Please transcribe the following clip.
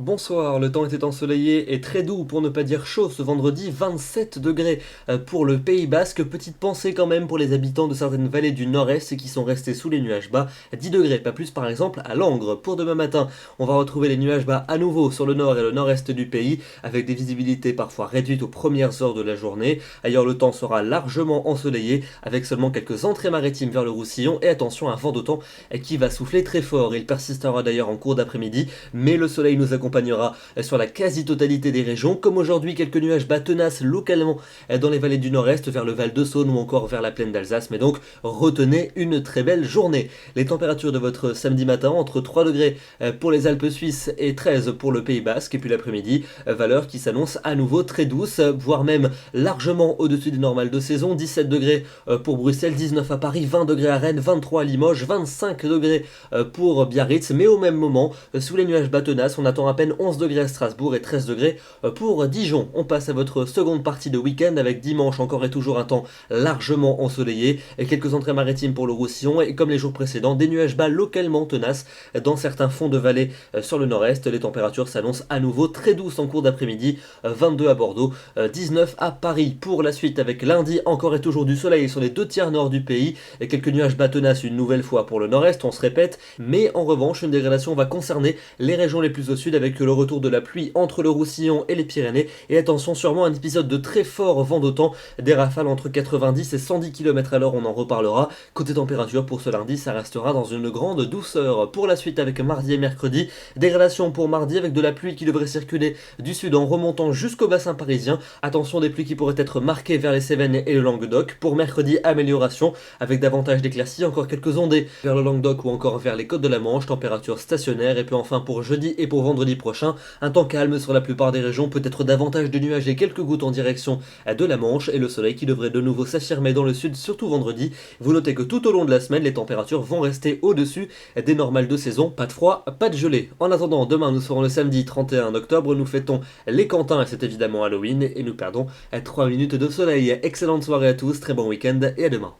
Bonsoir, le temps était ensoleillé et très doux pour ne pas dire chaud ce vendredi, 27 degrés pour le Pays Basque. Petite pensée quand même pour les habitants de certaines vallées du nord-est qui sont restés sous les nuages bas, 10 degrés, pas plus par exemple à Langres. Pour demain matin, on va retrouver les nuages bas à nouveau sur le nord et le nord-est du pays avec des visibilités parfois réduites aux premières heures de la journée. Ailleurs le temps sera largement ensoleillé avec seulement quelques entrées maritimes vers le Roussillon et attention à un vent d'automne qui va souffler très fort. Il persistera d'ailleurs en cours d'après-midi, mais le soleil nous accompagnera sur la quasi-totalité des régions. Comme aujourd'hui, quelques nuages bas tenaces localement dans les vallées du nord-est, vers le Val de Saône ou encore vers la plaine d'Alsace. Mais donc, retenez une très belle journée. Les températures de votre samedi matin, entre 3 degrés pour les Alpes suisses et 13 pour le Pays Basque. Et puis l'après-midi, valeur qui s'annonce à nouveau très douce, voire même largement au-dessus des normales de saison. 17 degrés pour Bruxelles, 19 à Paris, 20 degrés à Rennes, 23 à Limoges, 25 degrés pour Biarritz. Mais au même moment, sous les nuages bas tenaces, on attend à peine 11 degrés à Strasbourg et 13 degrés pour Dijon. On passe à votre seconde partie de week-end avec dimanche encore et toujours un temps largement ensoleillé et quelques entrées maritimes pour le Roussillon et comme les jours précédents, des nuages bas localement tenaces dans certains fonds de vallée sur le nord-est. Les températures s'annoncent à nouveau très douces en cours d'après-midi, 22 à Bordeaux, 19 à Paris. Pour la suite avec lundi encore et toujours du soleil sur les deux tiers nord du pays et quelques nuages bas tenaces une nouvelle fois pour le nord-est, on se répète, mais en revanche une dégradation va concerner les régions les plus au sud avec le retour de la pluie entre le Roussillon et les Pyrénées et attention sûrement un épisode de très fort vent d'automne, des rafales entre 90 et 110 km à l'heure, on en reparlera. Côté température pour ce lundi, ça restera dans une grande douceur. Pour la suite avec mardi et mercredi, dégradation pour mardi avec de la pluie qui devrait circuler du sud en remontant jusqu'au bassin parisien. Attention des pluies qui pourraient être marquées vers les Cévennes et le Languedoc. Pour mercredi, amélioration avec davantage d'éclaircies, encore quelques ondées vers le Languedoc ou encore vers les côtes de la Manche, température stationnaire. Et puis enfin pour jeudi et pour vendredi prochain, un temps calme sur la plupart des régions, peut-être davantage de nuages et quelques gouttes en direction de la Manche et le soleil qui devrait de nouveau s'affirmer dans le sud, surtout vendredi. Vous notez que tout au long de la semaine, les températures vont rester au-dessus des normales de saison. Pas de froid, pas de gelée. En attendant, demain nous serons le samedi 31 octobre, nous fêtons les Cantins et c'est évidemment Halloween et nous perdons 3 minutes de soleil. Excellente soirée à tous, très bon week-end et à demain.